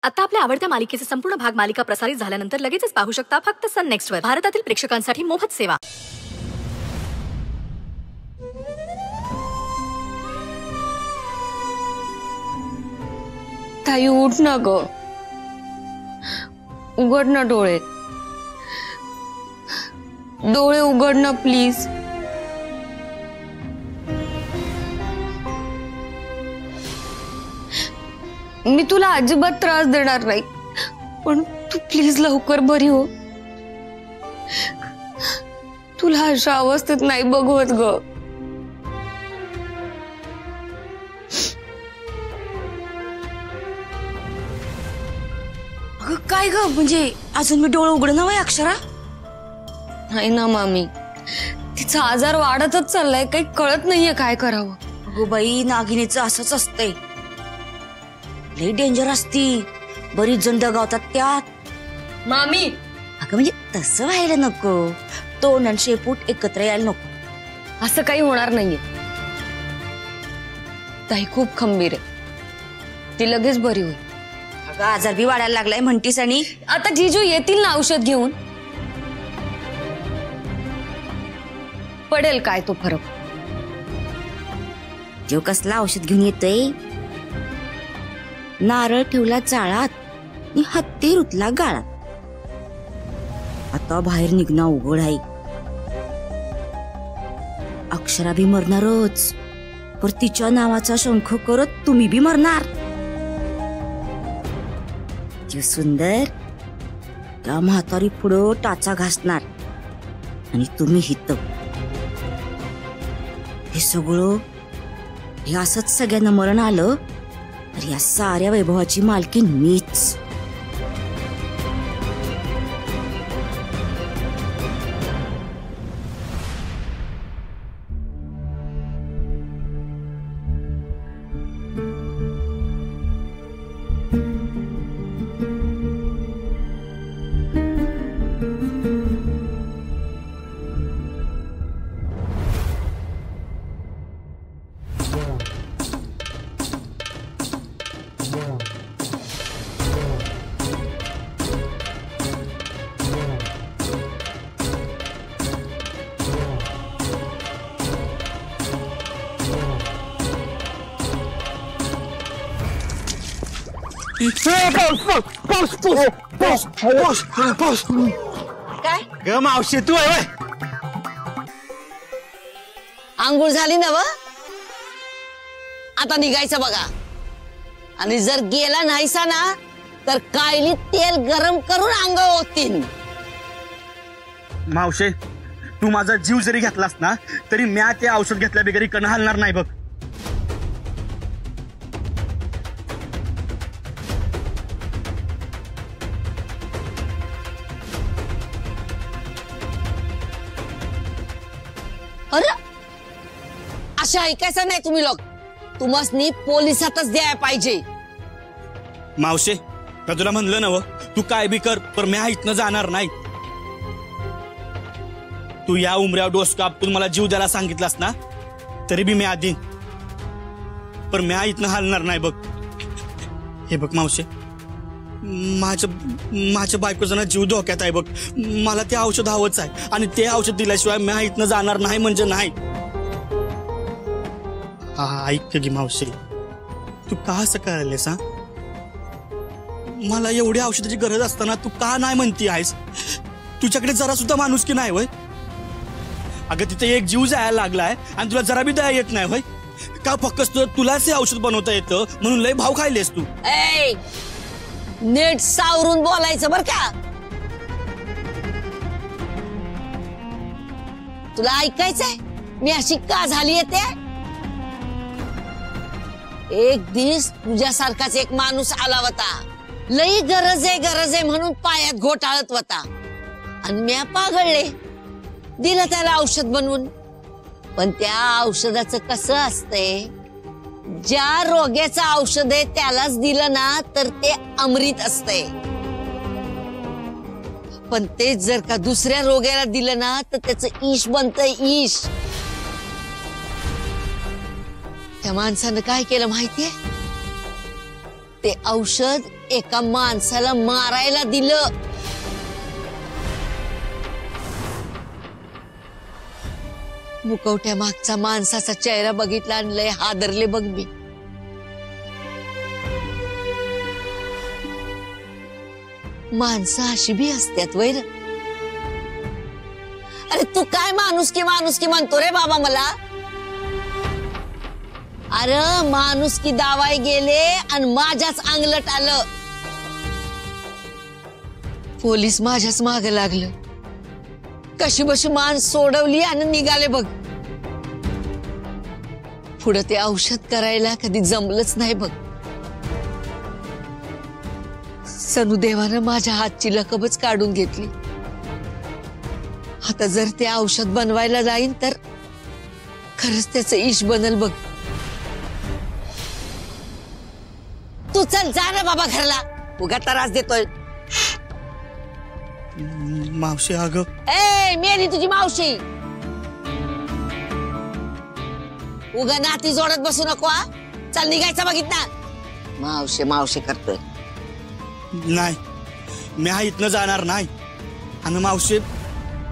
आता आपल्या आवडत्या मालिकेचे संपूर्ण भाग मालिका प्रसारित झाल्यानंतर लगेचच पाहू शकता फक्त सन नेक्स्ट वर. भारतातील प्रेक्षकांसाठी मोफत सेवा. ताई उठ ना ग, उघड ना डोळे, डोळे उघड ना प्लीज. मी तुला अजिबात त्रास देणार नाही, पण तू प्लीज लवकर बरी हो. तुला अशा अवस्थेत नाही बघवत ग. काय ग, म्हणजे अजून मी डोळे उघड ना अक्षरा? नाही ना मामी, तिचा आजार वाढतच चाललाय, काही कळत नाहीये काय करावं. अगो बाई, नागिनीचं असंच असतंय, लई डेंजर असती, बरीच जण दगावतात त्यात. मामी अगं म्हणजे तसं व्हायला नको, तोंड आणि शेपूट एकत्र यायला नको. असं काही होणार नाहीये. ताई खूप खंबीर आहे, ती लगेच बरी होईल. अगं आजार बी वाढायला लागलाय म्हणतीस, आणि आता जीजू येतील ना औषध घेऊन, पडेल काय तो फरक. जेव कसला औषध घेऊन येतोय? नारळ ठेवला जाळात आणि हत्ती रुतला गाळात. आता बाहेर निघणं उघड आहे. अक्षरा बी मरणारच, पर तिच्या नावाचा शंख करत तुम्ही बी मरणार. जीव सुंदर त्या म्हातारी पुढं टाचा घासणार आणि तुम्ही हित. हे सगळं हे असंच सगळ्यांना मरण आलं तर या साऱ्या वैभवाची मालकी मीच. काय ग मावशी, तू आहे? आंघोळ झाली ना व, आता निघायचं बघा. आणि जर गेला नाहीसा ना तर कायली तेल गरम करून अंगावर ओततीन. मावशे, तू माझा जीव जरी घेतलास ना तरी म्या ते औषध घेतल्या बिगरी कण हलणार नाही बघ. अरे अशा ऐकायचं नाही तुम्ही लोक, तुम्हासनी पोलिसातच द्यायला पाहिजे. मावशे, मी तुला म्हणलं ना व, तू काय बी कर पर म्या इथनं जाणार नाही. तू या उमऱ्यावर डोस कापून मला जीव द्यायला सांगितलास ना तरी बी मी आधी, पर म्या इथनं हलणार नाही बघ. हे बघ मावशे, माझ्या बायकोचा ना जीव धोक्यात आहे बघ. मला ते औषध हवंच आहे आणि ते औषध दिल्याशिवाय म्या इथनं जाणार नाही म्हणजे नाही. हा ऐक की मावशी, तू का असं करायलेस? मला एवढ्या औषधाची गरज असताना तू का नाही म्हणती आहेस? तुझ्याकडे जरा सुद्धा माणूस की नाही वय? अगं तिथे एक जीव जायला लागलाय आणि तुला जरा बी दया येत नाही वय? का फक्त तुलाच हे औषध बनवता येतं म्हणून लय भाव खायलेस तू? नीट सावरून बोलायचं बर का. तुला ऐकायचंय मी अशी का झाली येते? एक दिवस तुझ्यासारखाच एक माणूस आला होता, लई गरज आहे म्हणून पायात घोटाळत होता आणि म्या पागळले, दिलं त्याला औषध बनवून. पण त्या औषधाचं कसं असतंय, ज्या रोग्याचं औषध आहे त्यालाच दिलं ना तर ते अमृत असतंय, पण तेच जर का दुसऱ्या रोग्याला दिलं ना तर त्याचं ईश बनतंय, ईश. त्या माणसानं काय केलं माहितीये? ते औषध एका माणसाला मारायला दिलं. मुकवट्या मागचा माणसाचा चेहरा बघितला आणि लय हादरले बघ मी. माणसं अशी बी असतात वैर. अरे तू काय माणुसकी माणुसकी म्हणतो रे बाबा मला. अरे माणुसकी दावाय गेले आणि माझ्याच अंगलट आलं. पोलीस माझ्याच माग लागलं. कशी बशी मान सोडवली आणि निघाले बघ. पुढे ते औषध करायला कधी जमलंच नाही बघ. सनुदेवानं माझ्या हातची लकबच काढून घेतली. आता जर ते औषध बनवायला जाईन तर खरंच त्याचं इश बनल बघ. तू चल जा ना बाबा घरला. उगा त्रास देतोय. मावशी अगं. ए मेली तुझी मावशी. उगा नाती जोडत बसू नको हा. चल निघायचं बघितला. मावशी मावशी करतोय. नाही मी हा इथनं जाणार नाही. आणि मावशी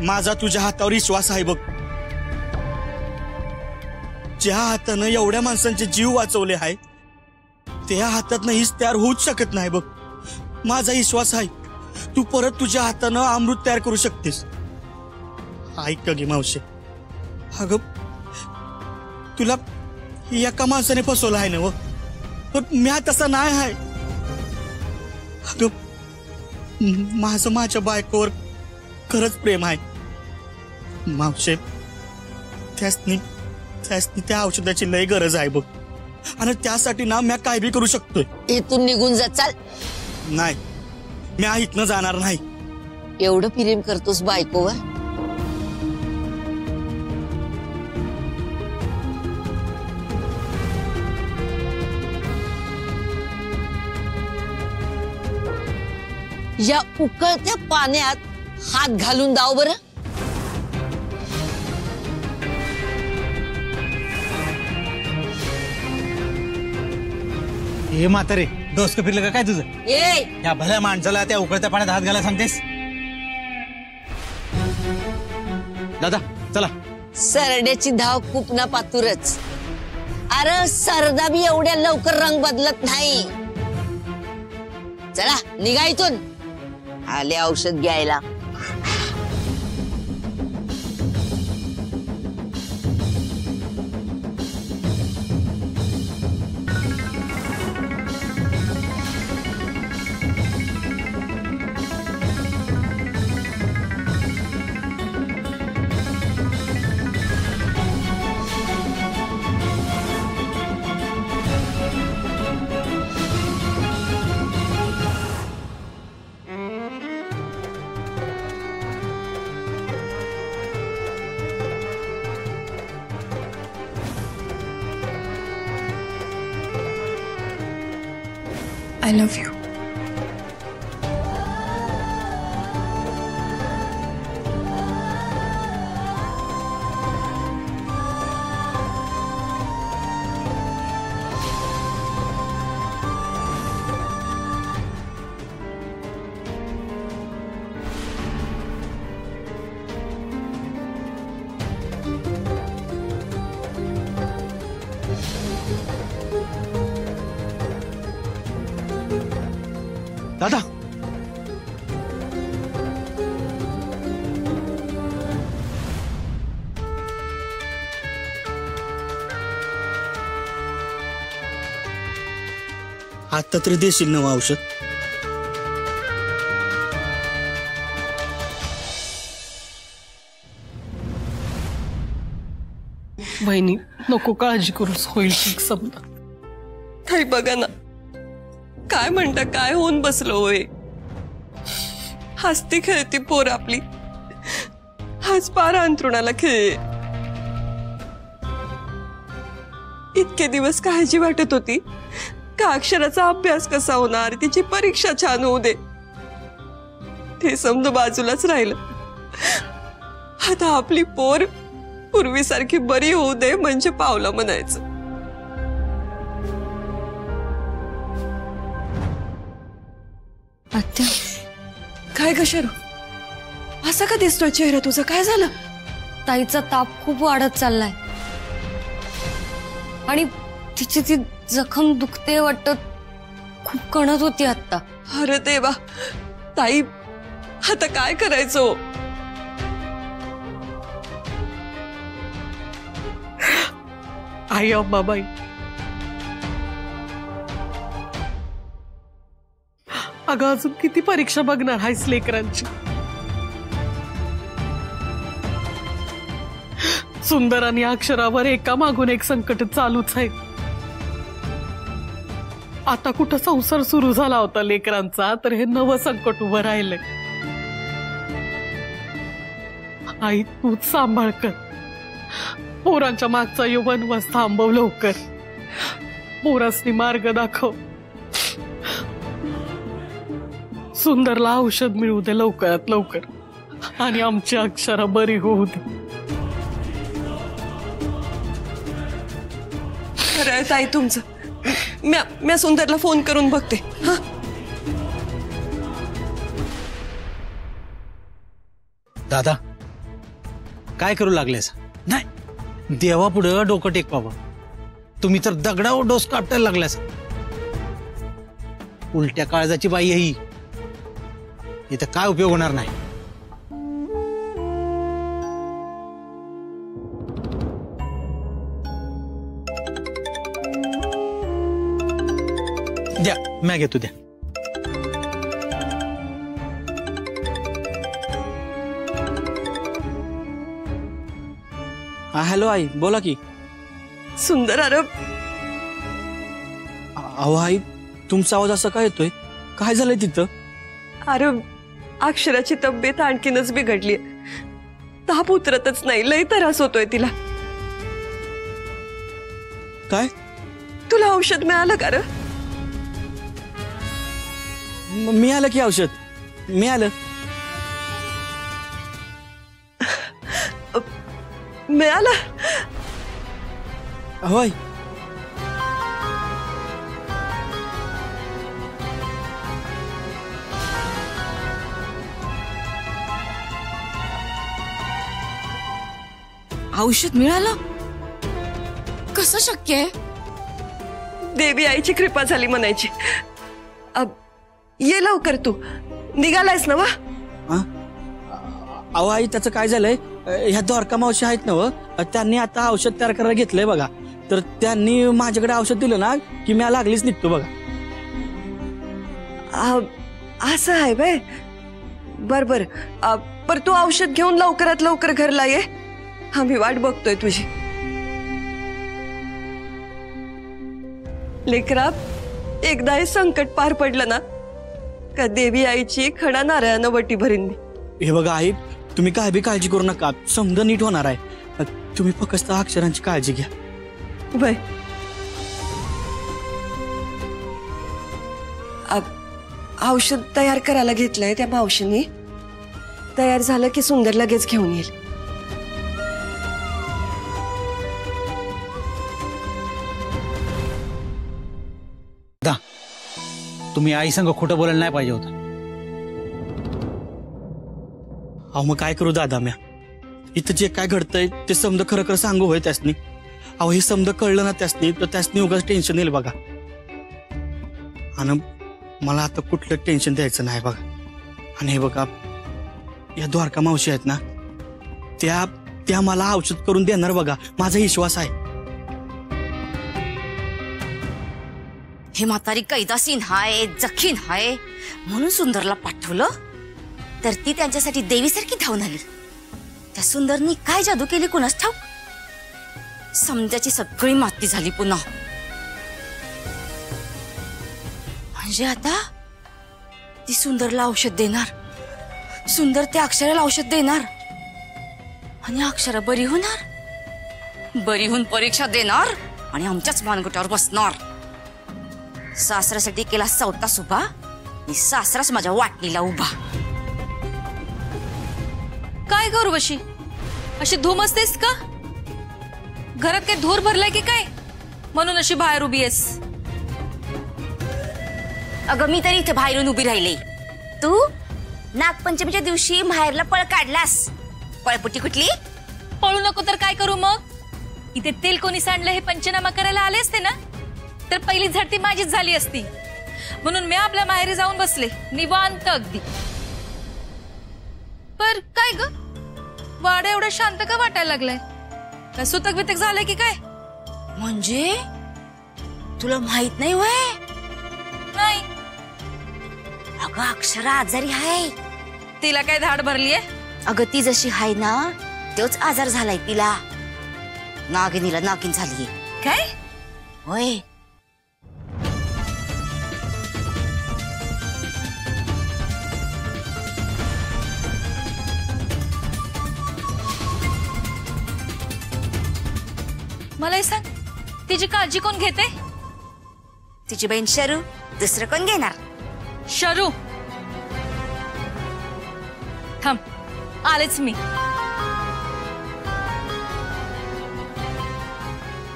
माझा तुझ्या हातावर विश्वास आहे बघ. ज्या हातानं एवढ्या माणसांचे जीव वाचवले आहे त्या हातातनं हीच तयार होऊच शकत नाही बघ. माझा विश्वास आहे तू परत तुझ्या हातानं अमृत तयार करू शकतेस. ऐक गे मावशी. अगं तुला एका माणसाने फसवलं आहे ना व. पण मी तसा नाही आहे. अगं माझं माझ्या बायकोवर खरंच प्रेम आहे मावशे. त्यासनी त्या औषधाची लय गरज आहे बघ. आणि त्यासाठी ना मी काय बी करू शकतोय. इथून निघून जा चल. नाही मी इथनं जाणार नाही. एवढं प्रेम करतोस बायकोवर. या उकळत्या पाण्यात हात घालून दाव बरं. हे म्हातारे डोसकं फिरलं का काय तुझं. ए या भल्या माणसाला त्या उकळत्या पाण्यात हात घालायला सांगतेस. दादा चला. सरड्याची धाव खूप ना पातूरच. अरे सरदा बी एवढ्या लवकर रंग बदलत नाही. चला निघा इथून. आले औषध घ्यायला. I love you. दादा आता तरी देशील ना औषध. बहिणी नको काळजी करूच, होईल ठीक समजा. ताई बघा ना काय म्हणता, काय होऊन बसलो होय. हसती खेळती पोर आपली आज पार अंथरुणाला खेळ. इतके दिवस काळजी वाटत होती का अक्षराचा अभ्यास कसा होणार, तिची परीक्षा छान होऊ दे, ते समज बाजूलाच राहिलं. आता आपली पोर पूर्वीसारखी बरी होऊ दे म्हणजे पावलं म्हणायचं. आत्या काय ग शरू, असा का दिसतोय चेहरा तुझा? काय झालं? ताईचा ताप खूप वाढत चाललाय आणि तिची ती जखम दुखते वाटत, खूप कणत होती आता. अरे देवा, ताई आता काय करायचो? आई अंबाबाई, अगं अजून किती परीक्षा बघणार आहेस लेकरांची? सुंदर आणि अक्षरावर एका मागून एक संकट चालूच आहे. आता कुठं संसार सुरू झाला होता लेकरांचा, तर हे नवं संकट उभं राहिलंय. आई तूच सांभाळ कर. पोरांच्या मागचा वनवास थांबव लवकर. पोरासनी मार्ग दाखव. सुंदरला औषध मिळू दे लवकरात लवकर आणि आमची अक्षरा बरी होऊ दे. खरं आहे ताई तुमचं. म्या सुंदरला फोन करून बघते. हा, दादा काय करू लागलेस? नाही, देवापुढं डोकं टेक बाबा. तुम्ही तर दगडावर डोस कापटायला लागल्यास. उलट्या काळजाची बाई ही, इथं काय उपयोग होणार नाही. द्या, म्या घेतो, द्या. हा हॅलो आई, बोला की. सुंदर. अरे अहो आई, तुमचा आवाज असा काय येतोय? काय झालंय तिथं? अरे अक्षराची तब्येत आणखीनच बिघडली. ताप उतरतच नाही, लय त्रास होतोय तिला. काय? तुला औषध मिळालं का? मिळालं की औषध? मिळालं. मिळालं? होय. औषध मिळालं? कसं शक्य आहे? देवी आईची कृपा झाली म्हणायची. ये लवकर, तू निघालायस ना? वा, अहो आई, त्याचं काय झालंय, ह्या द्वारका मावशी आहेत ना व, त्यांनी आता औषध तयार करायला घेतलंय बघा. तर त्यांनी माझ्याकडे औषध दिलं ना की मी लागलीच निघतो बघा. असं आहे बाय. बर बर, पर तू औषध घेऊन लवकरात लवकर घरला ये. आम्ही वाट बघतोय तुझी. लेकरा, एकदा हे संकट पार पडलं ना का देवी आईची खडा नारळानं वटी भरीन मी. हे बघा आई, तुम्ही काय बी काळजी करू नका, समजा नीट होणार आहे. तुम्ही फक्त अक्षरांची काळजी घ्या. बाय. औषध तयार करायला घेतलंय त्या मावशीनी. तयार झालं की सुंदर लगेच घेऊन येईल. दा, तुम्ही आई संग खोटं बोलायला नाही पाहिजे होतं. अहो मग काय करू दादा, म्या इथं जे काय घडतंय ते समजा खरं खरं सांगू होय त्यासनी. अहो हे समजा कळलं ना त्यासनी, तर त्यासनी उगाच टेन्शन येईल बघा. आणि मला आता कुठलं टेन्शन द्यायचं नाही बघा. आणि हे बघा, या द्वारका मावशी आहेत ना, त्या मला औषध करून देणार बघा, माझा विश्वास आहे. हे म्हातारी कैदासीन हाय, जखीन हाय म्हणून सुंदरला पाठवलं, तर ती त्यांच्यासाठी देवीसारखी धावून आली. त्या सुंदरनी काय जादू केली कुणास ठाऊक. समजाची सगळी माती झाली पुन्हा. म्हणजे आता ती सुंदरला औषध देणार, सुंदर त्या अक्षराला औषध देणार आणि अक्षरा बरी होणार, बरी होऊन परीक्षा देणार आणि आमच्याच मानगुटावर बसणार. सासऱ्यासाठी केला चौथा उभा आणि सासराच माझ्या वाटणीला उभा. काय करू बशी? अशी धूम असतेस का? घरात काही धूर भरलाय की काय म्हणून अशी बाहेर उभी आहेस? अगं मी तरी इथे बाहेरून उभी राहिले. तू नागपंचमीच्या दिवशी माहेरला पळ काढलास. पळपुटी कुठली? पळू नको तर काय करू मग? इथे तेल कोणी सांडलं हे पंचनामा करायला आले असते ना, तर पहिली झडती माझीच झाली असती. म्हणून मी आपल्या माहेरी जाऊन बसले निवांत अगदी. पर काय ग, वाडा एवढा शांत का वाटायला लागलाय? काय सुतक बितक झालंय की काय? म्हणजे तुला माहित नाही वय? नाही. अगं अक्षरा आजारी आहे. तिला काय धाड भरलीये? अगं ती जशी आहे ना तोच आजार झालाय तिला. नागिनीला नागिन झालीये. काय? होय. मला सांग, तिची काळजी कोण घेते? तिची बहीण शरू, दुसरं कोण घेणार? शरू. थांब, आलेच मी.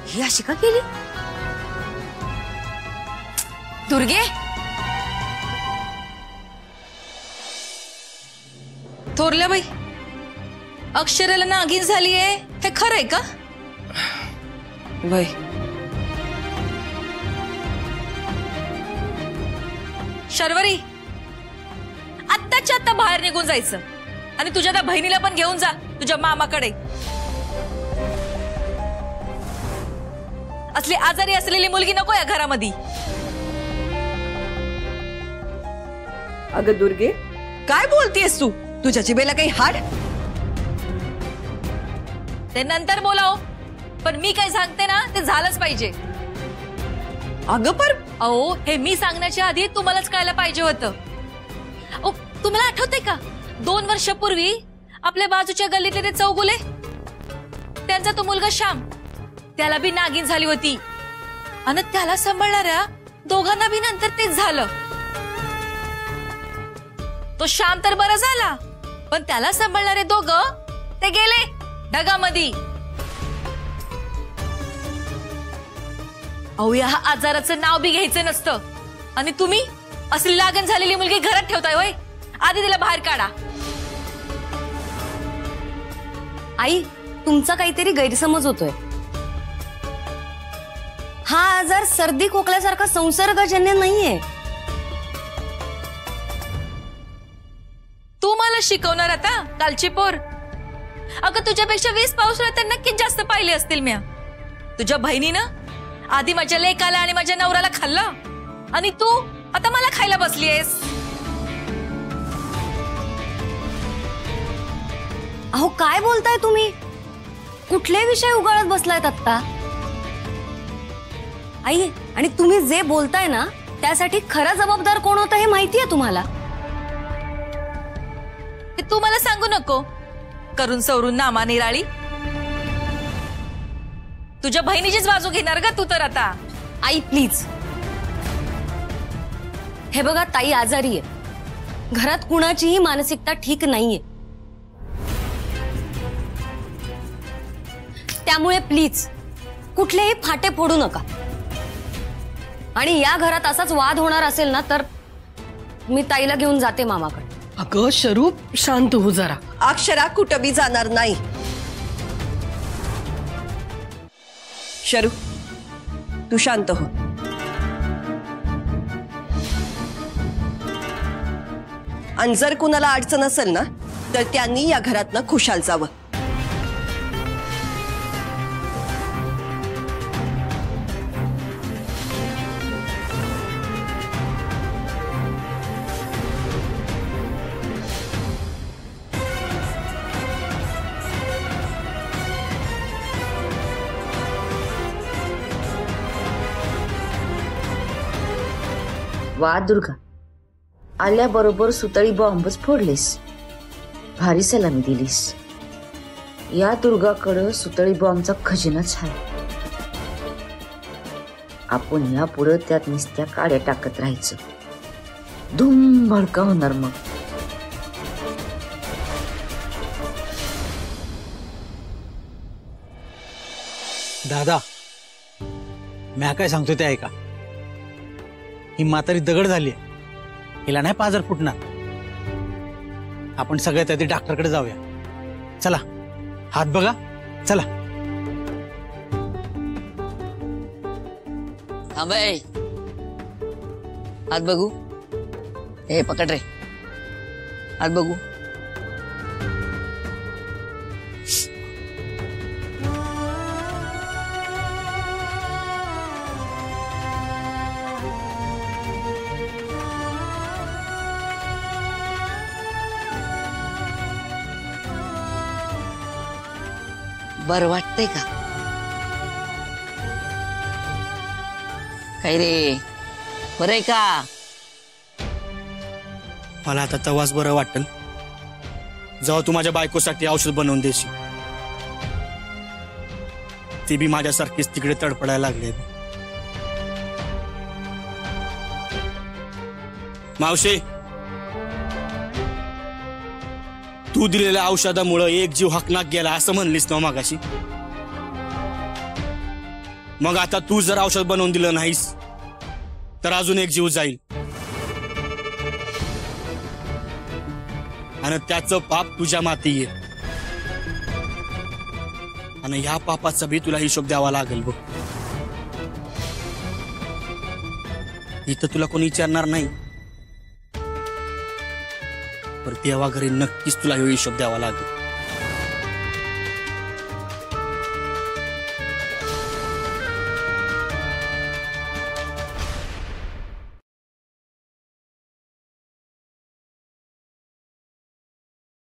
ही अशी का केली? दुर्गे, थोरल्या बाई, अक्षराला नागिन झालीये हे खरंय का? वय शर्वरी, आत्ताच्या आत्ता बाहेर निघून जायचं आणि तुझ्या त्या बहिणीला पण घेऊन जा तुझ्या मामाकडे. असली आजारी असलेली मुलगी नको या घरामध्ये. अगं दुर्गे, काय बोलतेस तू? तुझ्या जिभेला काही हाड? ते नंतर बोलाव, पण मी काय सांगते ना ते झालंच पाहिजे. अगं पर अहो, हे मी सांगण्याच्या आधी तुम्हालाच कळायला पाहिजे होतं. तुम्हाला आठवतंय का 2 वर्षापूर्वी आपल्या बाजूच्या गल्लीतले ते चौगुले, त्यांचा तो मुलगा श्याम, त्याला बी नागिन झाली होती आणि त्याला सांभाळणाऱ्या दोघांना बी नंतर तेच झालं. तो श्याम तर बरा झाला, पण त्याला सांभाळणारे दोघं ते गेले ढगामध्ये. अहो, या आजाराचं नाव बी घ्यायचं नसतं आणि तुम्ही असली लागण झालेली मुलगी घरात ठेवताय होय? आधी तिला बाहेर काढा. आई, तुमचा काहीतरी गैरसमज होतोय. हा आजार सर्दी खोकल्यासारखा संसर्गजन्य नाहीये. तू मला शिकवणार आता कालची पोर? अगं, तुझ्यापेक्षा 20 पावसाळ्यात तर नक्कीच जास्त पाहिले असतील म्या. तुझ्या बहिणीनं आधी माझ्या लेकाला आणि माझ्या नवऱ्याला खाल्लं आणि तू आता मला खायला बसलीयस. अहो, काय बोलताय तुम्ही? कुठले विषय उगाळत बसलायत आत्ता? आई, आणि तुम्ही जे बोलताय ना त्यासाठी खरा जबाबदार कोण होता हे माहितीये तुम्हाला? हे तू मला सांगू नको. करून सवरून नामा निराळी. तुझ्या बहिणीचीच बाजू घेणार का तू तर आता? आई प्लीज. हे बघा, ताई आजारी आहे. घरात कुणाचीही मानसिकता ठीक नाहीये. त्यामुळे प्लीज कुठलेही फाटे फोडू नका. आणि या घरात असाच वाद होणार असेल ना तर मी ताईला घेऊन जाते मामाकडे. अगं शरू, शांत हो जरा. अक्षरा कुठं बी जाणार नाही. शरू, तू शांत हो. आणि जर कुणाला अडचण असेल ना तर त्यांनी या घरातनं खुशाल जावं. वा दुर्गा, आल्याबरोबर सुतळी बॉम्बच फोडलीस. भारी सलामी दिलीस. या दुर्गाकडं सुतळी बॉम्बचा खजिनाच आहे. आपण या पुढे त्यात नुसत्या काड्या टाकत राहायचं. धूम भडका होणार मग. दादा, म्या काय सांगतोय ते ऐका. ही म्हातारी दगड झाली, हिला नाही पाजर फुटणार. आपण सगळ्यात आधी डॉक्टरकडे जाऊया. चला, हात बघा. चला. थांबय, हात बघू. हे पकड रे, हात बघू. बरं वाटतंय का? काय रे, बरं आहे का? मला आता तेव्हाच बरं वाटेल जेव्हा तू माझ्या बायकोसाठी औषध बनवून देशील. ती बी माझ्यासारखीच तिकडे तडपडायला लागले. मावशी, तू दिलेल्या औषधामुळे एक जीव हकनाक गेला असं म्हणलीस ना मागाशी. मग आता तू जर औषध बनवून दिलं नाहीस तर अजून एक जीव जाईल आणि त्याचं पाप तुझ्या माती येईल. आणि ह्या पापाचा बी तुला हिशोब द्यावा लागेल बघ. इथं तुला कोणी विचारणार नाही, पर देवा घरी नक्कीच तुला हिशोब द्यावा लागेल.